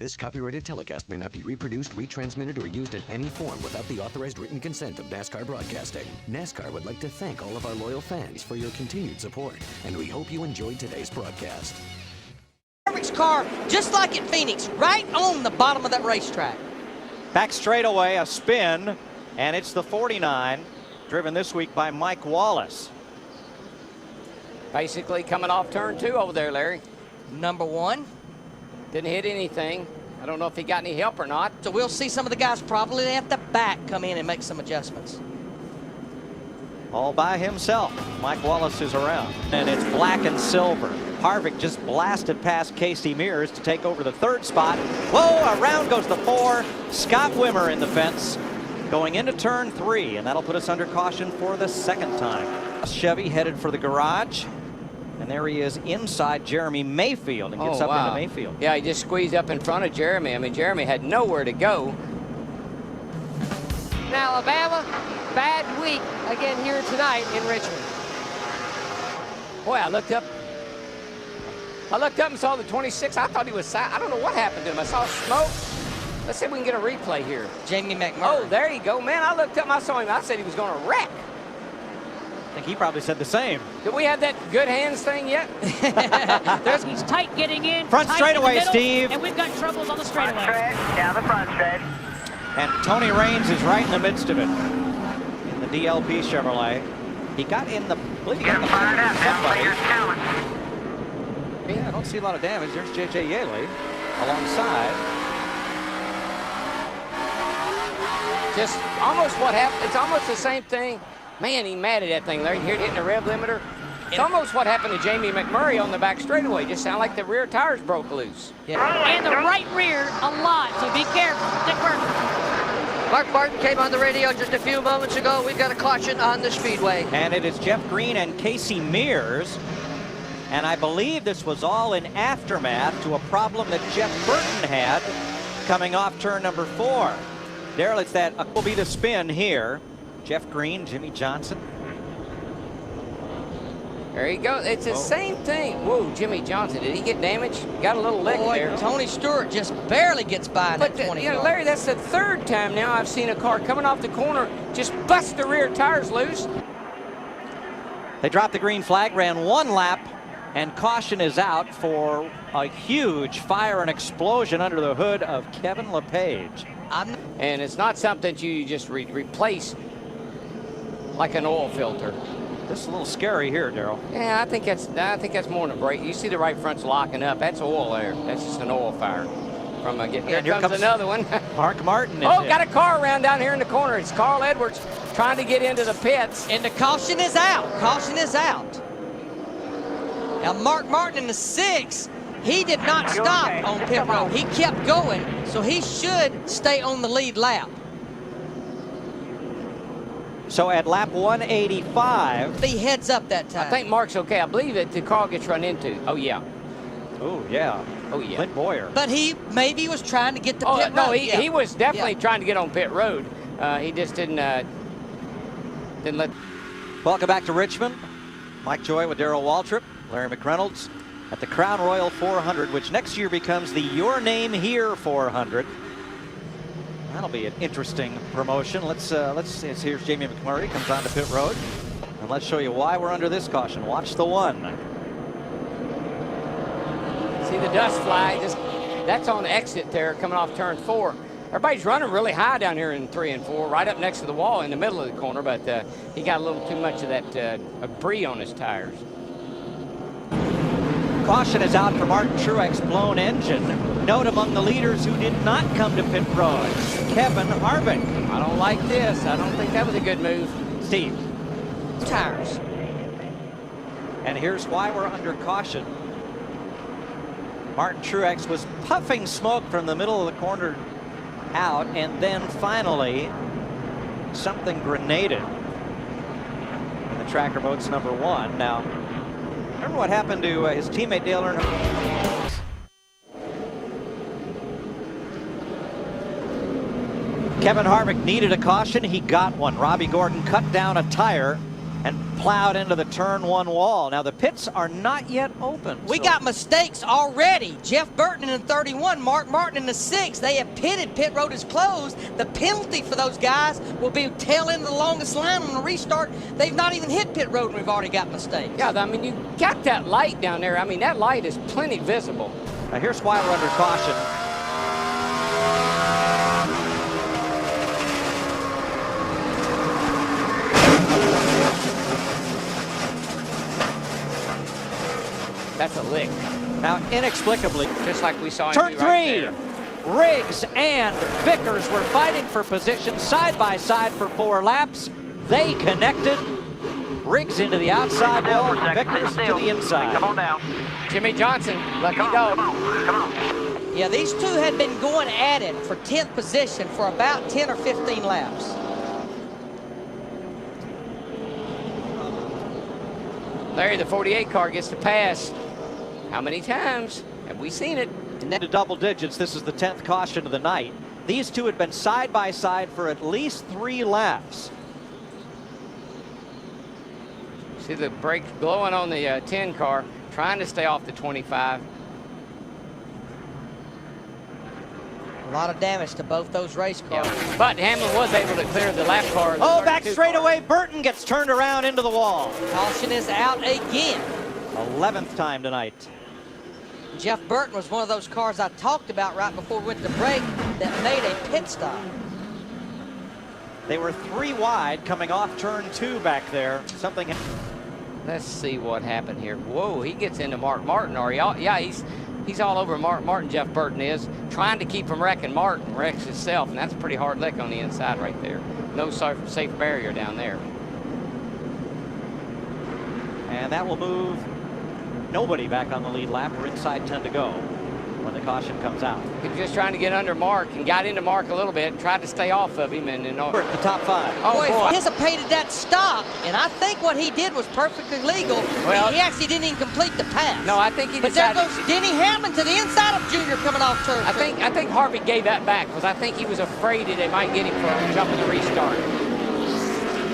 This copyrighted telecast may not be reproduced, retransmitted, or used in any form without the authorized written consent of NASCAR Broadcasting. NASCAR would like to thank all of our loyal fans for your continued support, and we hope you enjoyed today's broadcast. Harvick's car, just like at Phoenix, right on the bottom of that racetrack. Back straightaway, a spin, and it's the 49, driven this week by Mike Wallace. Basically coming off turn 2 over there, Larry. Number 1. Didn't hit anything. I don't know if he got any help or not. So we'll see some of the guys probably at the back come in and make some adjustments. All by himself. Mike Wallace is around. And it's black and silver. Harvick just blasted past Casey Mears to take over the 3rd spot. Whoa, around goes the 4. Scott Wimmer in the fence going into turn 3, and that'll put us under caution for the 2nd time. Chevy headed for the garage. And there he is inside Jeremy Mayfield and gets up into Mayfield. Yeah, he just squeezed up in front of Jeremy. I mean, Jeremy had nowhere to go. Now, Alabama, bad week again here tonight in Richmond. Boy, I looked up and saw the 26. I thought he was, I don't know what happened to him. I saw smoke. Let's see if we can get a replay here. Jamie McMurray. Oh, there you go. Man, I looked up and I saw him. I said he was going to wreck. I think he probably said the same. Did we have that good hands thing yet? He's tight getting in. Front straightaway, Steve. And we've got troubles on the straightaway. Down the front stretch. And Tony Raines is right in the midst of it. In the DLP Chevrolet. He got in the... Get him fired up now. Players talent. Yeah, I don't see a lot of damage. There's J.J. Yaley alongside. Just almost what happened. It's almost the same thing. Man, he mad at that thing, Larry. Here hitting the rev limiter. It's almost what happened to Jamie McMurray on the back straightaway. Just sounded like the rear tires broke loose. Yeah. And the right rear a lot, so be careful. Dick Burton. Mark Martin came on the radio just a few moments ago. We've got a caution on the speedway. And it is Jeff Green and Casey Mears. And I believe this was all in aftermath to a problem that Jeff Burton had coming off turn number 4. Darrell, it's that will be the spin here. Jeff Green, Jimmy Johnson. There you go. It's the same thing. Whoa, Jimmy Johnson. Did he get damaged? Got a little lick there. Tony Stewart just barely gets by in that 20 you know, Larry, that's the 3rd time now I've seen a car coming off the corner just bust the rear tires loose. They dropped the green flag, ran 1 lap, and caution is out for a huge fire and explosion under the hood of Kevin LePage. And it's not something you just replace like an oil filter. This is a little scary here, Darrell. Yeah, I think that's more than a brake. You see the right front's locking up. That's oil there. That's just an oil fire. From here comes another one. Mark Martin. Got a car around down here in the corner. It's Carl Edwards trying to get into the pits. And the caution is out. Caution is out. Now Mark Martin in the 6. He did not stop on pit road. He kept going, so he should stay on the lead lap. So at lap 185. He heads up that time. I think Mark's okay. I believe that the car gets run into. Oh, yeah. Oh, yeah. Oh, yeah. Clint Boyer. But he maybe was trying to get the pit road. No, he was definitely trying to get on pit road. He just didn't let. Welcome back to Richmond. Mike Joy with Darrell Waltrip, Larry McReynolds at the Crown Royal 400, which next year becomes the Your Name Here 400. That'll be an interesting promotion. Let's see. Here's Jamie McMurray comes onto pit road, and let's show you why we're under this caution. Watch the 1. See the dust fly. That's on the exit there, coming off turn 4. Everybody's running really high down here in 3 and 4, right up next to the wall in the middle of the corner, but he got a little too much of that debris on his tires. Caution is out for Martin Truex, blown engine. Note among the leaders who did not come to pit road, Kevin Harvick. I don't like this. I don't think that was a good move. Steve. Tires. And here's why we're under caution. Martin Truex was puffing smoke from the middle of the corner out, and then finally something grenaded in the tracker boats number 1. Now, remember what happened to his teammate Dale Earnhardt? Kevin Harvick needed a caution. He got one. Robbie Gordon cut down a tire and plowed into the turn 1 wall. Now the pits are not yet open. We got mistakes already. Jeff Burton in the 31, Mark Martin in the 6. They have pitted. Pit road is closed. The penalty for those guys will be tail end of the longest line on the restart. They've not even hit pit road and we've already got mistakes. Yeah, I mean, you got that light down there. I mean, that light is plenty visible. Now here's why we're under caution. That's a lick. Now, inexplicably, Just like we saw turn him 3. right there. Riggs and Vickers were fighting for position side by side for 4 laps. They connected. Riggs into the outside wall, Vickers to the inside. Come on down. Jimmy Johnson, lucky Come dog. on. Yeah, these two had been going at it for 10th position for about 10 or 15 laps. Larry, the 48 car gets to pass. How many times have we seen it? Into double digits. This is the 10th caution of the night. These two had been side by side for at least 3 laps. See the brakes blowing on the 10 car, trying to stay off the 25. A lot of damage to both those race cars. Yeah. But Hamlin was able to clear the lap car. Oh, back straightaway. Burton gets turned around into the wall. Caution is out again. 11th time tonight. Jeff Burton was one of those cars I talked about right before we went to break that made a pit stop. They were 3 wide coming off turn 2 back there. Something. Let's see what happened here. Whoa, he gets into Mark Martin. Or yeah, he's all over Mark Martin, Jeff Burton is. Trying to keep from wrecking Martin, wrecks himself, and that's a pretty hard lick on the inside right there. No safe barrier down there. And that will move nobody back on the lead lap. We're inside 10 to go when the caution comes out. He was just trying to get under Mark and got into Mark a little bit, tried to stay off of him. And We're at the top 5. oh, Boy, boy. he anticipated that stop, and I think what he did was perfectly legal. Well, he actually didn't even complete the pass. No, I think he But there decided. goes Denny Hamlin to the inside of Junior coming off turn 2. I think Harvick gave that back because I think he was afraid that they might get him for jumping the restart.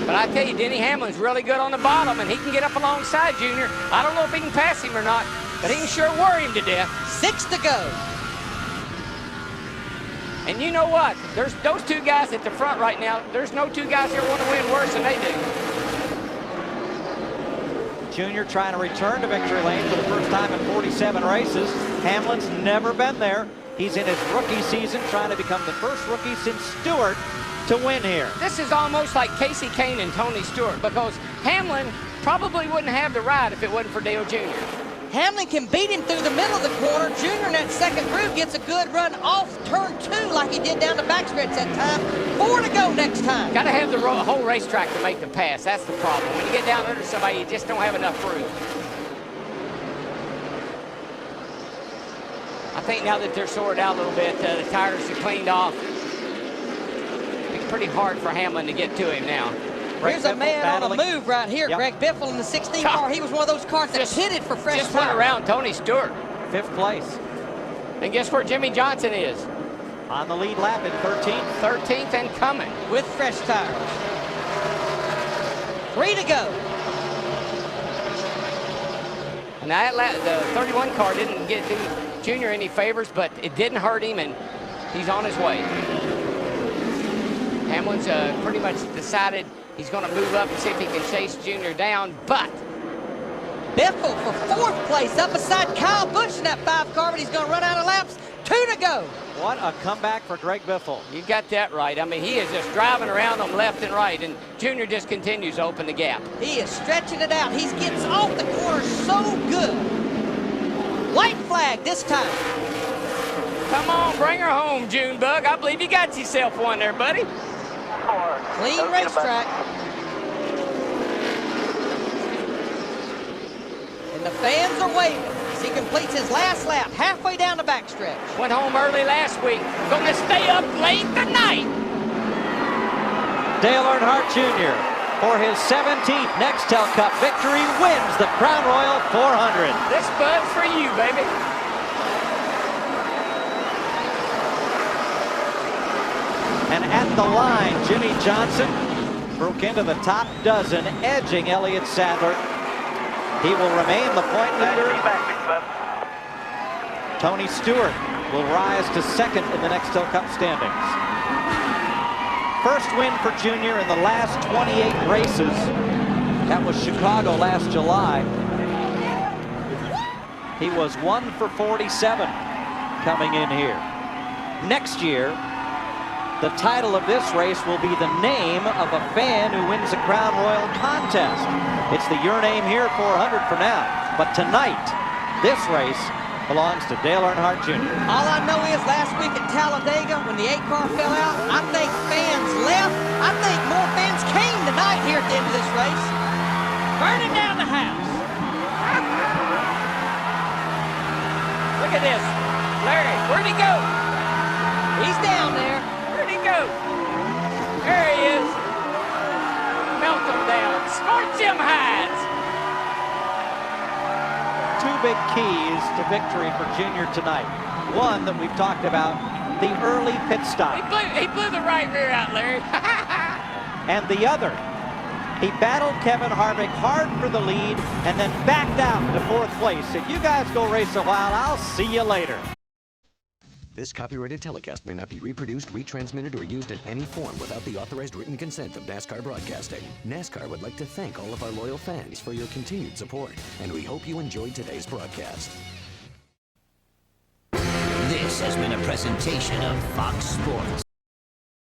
But I tell you, Denny Hamlin's really good on the bottom, and he can get up alongside Junior. I don't know if he can pass him or not, but he can sure worry him to death. 6 to go. And you know what? There's those 2 guys at the front right now. There's no 2 guys here want to win worse than they do. Junior trying to return to victory lane for the first time in 47 races. Hamlin's never been there. He's in his rookie season, trying to become the first rookie since Stewart to win here. This is almost like Casey Kane and Tony Stewart, because Hamlin probably wouldn't have the ride if it wasn't for Dale Jr. Hamlin can beat him through the middle of the corner. Junior in that second group gets a good run off turn 2 like he did down the backstretch that time. 4 to go next time. Got to have the whole racetrack to make the pass. That's the problem. When you get down under somebody, you just don't have enough room. I think now that they're sorted out a little bit, the tires are cleaned off. It's pretty hard for Hamlin to get to him now. Here's a man on a move right here. Yep. Greg Biffle in the 16 car. He was one of those cars that pitted for fresh Just went tires. around Tony Stewart. 5th place. And guess where Jimmy Johnson is? On the lead lap in 13th. 13th and coming. With fresh tires. 3 to go. And that the 31 car didn't get do Junior any favors, but it didn't hurt him, and he's on his way. Hamlin's pretty much decided he's going to move up and see if he can chase Junior down, but Biffle for 4th place up beside Kyle Busch in that 5 car, but he's going to run out of laps. 2 to go. What a comeback for Greg Biffle. you got that right. I mean, he is just driving around them left and right, and Junior just continues to open the gap. He is stretching it out. He gets off the corner so good. White flag this time. Come on, bring her home, Junebug. I believe you got yourself one there, buddy. Clean racetrack. And the fans are waving as he completes his last lap halfway down the backstretch. Went home early last week. Gonna stay up late tonight. Dale Earnhardt Jr. for his 17th Nextel Cup victory wins the Crown Royal 400. This bud's for you, baby. And at the line, Jimmy Johnson broke into the top dozen, edging Elliott Sadler. He will remain the point leader. Tony Stewart will rise to second in the Nextel Cup standings. First win for Junior in the last 28 races. That was Chicago last July. He was 1 for 47 coming in here. Next year, the title of this race will be the name of a fan who wins a Crown Royal contest. It's the Your Name Here 400 for now. But tonight, this race belongs to Dale Earnhardt Jr. All I know is last week at Talladega, when the 8-car fell out, I think fans left. I think more fans came tonight here at the end of this race. Burning down the house. Look at this. Larry, where'd he go? He's down there. Where'd he go? There he is. Melt him down. Scorch him hides. Two big keys to victory for Junior tonight. One that we've talked about, the early pit stop. He blew the right rear out, Larry. And the other, he battled Kevin Harvick hard for the lead and then backed out to 4th place. If you guys go race a while, I'll see you later. This copyrighted telecast may not be reproduced, retransmitted, or used in any form without the authorized written consent of NASCAR Broadcasting. NASCAR would like to thank all of our loyal fans for your continued support, and we hope you enjoyed today's broadcast. This has been a presentation of Fox Sports.